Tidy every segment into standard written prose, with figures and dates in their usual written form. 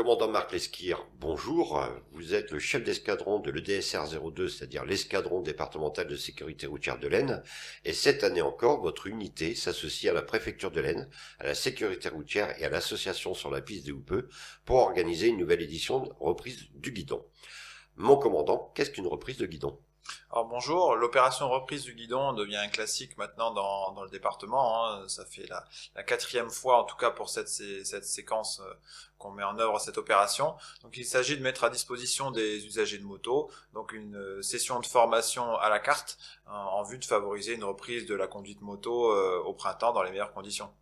Commandant Marc Lesquire, bonjour. Vous êtes le chef d'escadron de l'EDSR 02, c'est-à-dire l'escadron départemental de sécurité routière de l'Aisne. Et cette année encore, votre unité s'associe à la préfecture de l'Aisne, à la sécurité routière et à l'association sur la piste des Houpeux pour organiser une nouvelle édition de reprise du guidon. Mon commandant, qu'est-ce qu'une reprise de guidon ? Alors bonjour, l'opération reprise du guidon devient un classique maintenant dans le département. Ça fait la quatrième fois, en tout cas pour cette séquence qu'on met en œuvre cette opération. Donc il s'agit de mettre à disposition des usagers de moto donc une session de formation à la carte en vue de favoriser une reprise de la conduite moto au printemps dans les meilleures conditions.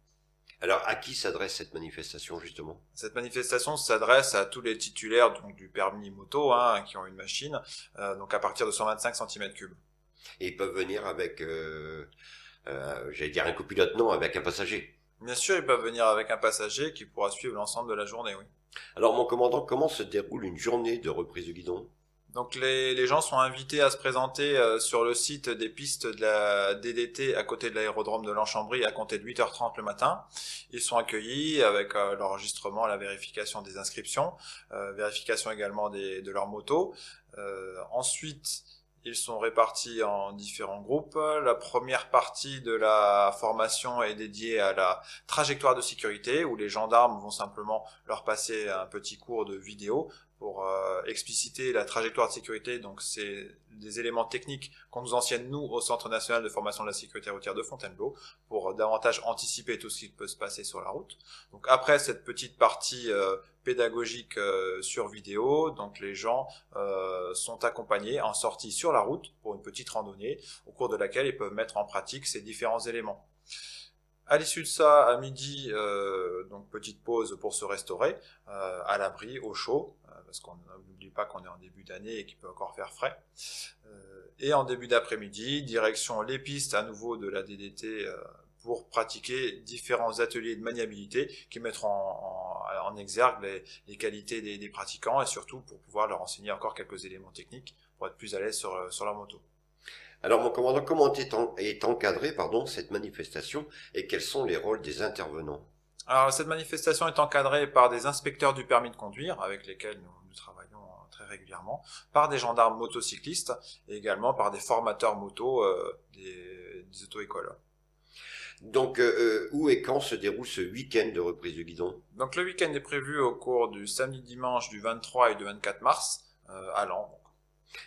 Alors, à qui s'adresse cette manifestation, justement ? Cette manifestation s'adresse à tous les titulaires donc, du permis moto qui ont une machine, donc à partir de 125 cm3. Et ils peuvent venir avec, j'allais dire un copilote, non, avec un passager. Bien sûr, ils peuvent venir avec un passager qui pourra suivre l'ensemble de la journée, oui. Alors, mon commandant, comment se déroule une journée de reprise du guidon ? Donc les gens sont invités à se présenter sur le site des pistes de la DDT à côté de l'aérodrome de Lens-Chambry à compter de 8h30 le matin. Ils sont accueillis avec l'enregistrement, la vérification des inscriptions, vérification également de leur moto. Ensuite, ils sont répartis en différents groupes. La première partie de la formation est dédiée à la trajectoire de sécurité où les gendarmes vont simplement leur passer un petit cours de vidéo pour expliciter la trajectoire de sécurité. Donc c'est des éléments techniques qu'on nous enseigne nous au Centre national de formation de la sécurité routière de Fontainebleau pour davantage anticiper tout ce qui peut se passer sur la route. Donc après cette petite partie pédagogique sur vidéo, donc les gens sont accompagnés en sortie sur la route pour une petite randonnée au cours de laquelle ils peuvent mettre en pratique ces différents éléments. À l'issue de ça, à midi, donc petite pause pour se restaurer, à l'abri, au chaud, parce qu'on n'oublie pas qu'on est en début d'année et qu'il peut encore faire frais. Et en début d'après-midi, direction les pistes à nouveau de la DDT pour pratiquer différents ateliers de maniabilité qui mettront en exergue les qualités des pratiquants et surtout pour pouvoir leur enseigner encore quelques éléments techniques pour être plus à l'aise sur leur moto. Alors, mon commandant, comment est encadrée cette manifestation et quels sont les rôles des intervenants ? Alors, cette manifestation est encadrée par des inspecteurs du permis de conduire, avec lesquels nous travaillons très régulièrement, par des gendarmes motocyclistes et également par des formateurs moto des auto-écoles. Donc, où et quand se déroule ce week-end de reprise du guidon ? Donc, le week-end est prévu au cours du samedi-dimanche du 23 et du 24 mars à Lens.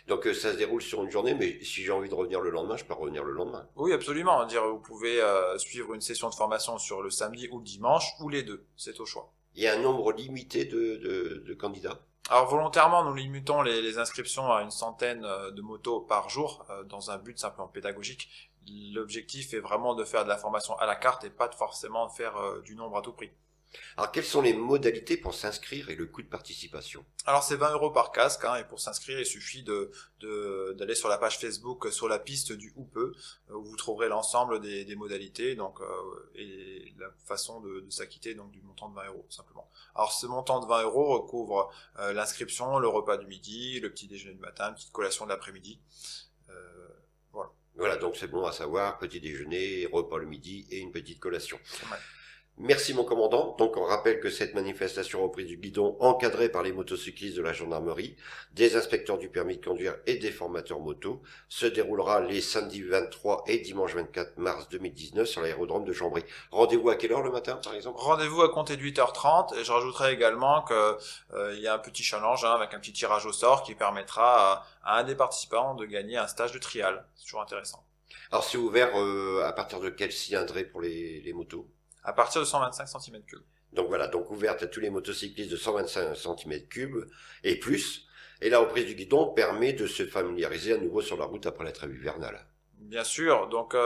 Donc ça se déroule sur une journée, mais si j'ai envie de revenir le lendemain, je peux revenir le lendemain. Oui, absolument. Vous pouvez suivre une session de formation sur le samedi ou le dimanche, ou les deux. C'est au choix. Il y a un nombre limité de candidats ? Alors volontairement, nous limitons les inscriptions à une centaine de motos par jour, dans un but simplement pédagogique. L'objectif est vraiment de faire de la formation à la carte et pas de forcément faire du nombre à tout prix. Alors, quelles sont les modalités pour s'inscrire et le coût de participation ? Alors, c'est 20 € par casque, et pour s'inscrire, il suffit d'aller sur la page Facebook sur la piste du Houpeux, où vous trouverez l'ensemble des modalités, et la façon de s'acquitter, donc, du montant de 20 €, simplement. Alors, ce montant de 20 € recouvre l'inscription, le repas du midi, le petit déjeuner du matin, une petite collation de l'après-midi, voilà. Voilà, donc c'est bon à savoir, petit déjeuner, repas le midi et une petite collation. Ouais. Merci mon commandant. Donc on rappelle que cette manifestation reprise du guidon, encadrée par les motocyclistes de la gendarmerie, des inspecteurs du permis de conduire et des formateurs moto, se déroulera les samedis 23 et dimanche 24 mars 2019 sur l'aérodrome de Chambry. Rendez-vous à quelle heure le matin par exemple ? Rendez-vous à compter de 8h30 et je rajouterai également que il y a un petit challenge avec un petit tirage au sort qui permettra à un des participants de gagner un stage de trial. C'est toujours intéressant. Alors c'est ouvert à partir de quel cylindré pour les motos ? À partir de 125 cm3. Donc voilà, donc ouverte à tous les motocyclistes de 125 cm3 et plus. Et la reprise du guidon permet de se familiariser à nouveau sur la route après la trêve hivernale. Bien sûr, donc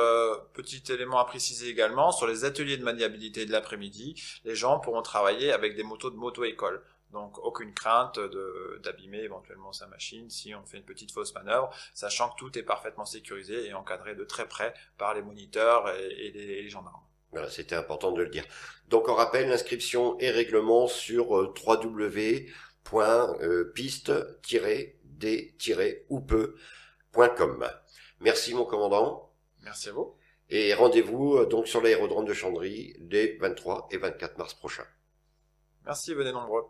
petit élément à préciser également, sur les ateliers de maniabilité de l'après-midi, les gens pourront travailler avec des motos de moto-école. Donc aucune crainte d'abîmer éventuellement sa machine si on fait une petite fausse manœuvre, sachant que tout est parfaitement sécurisé et encadré de très près par les moniteurs et les gendarmes. Voilà, c'était important de le dire. Donc on rappelle l'inscription et règlement sur www.piste-d-houpeux.com. Merci mon commandant. Merci à vous. Et rendez-vous donc sur l'aérodrome de Chambry les 23 et 24 mars prochains. Merci, venez nombreux.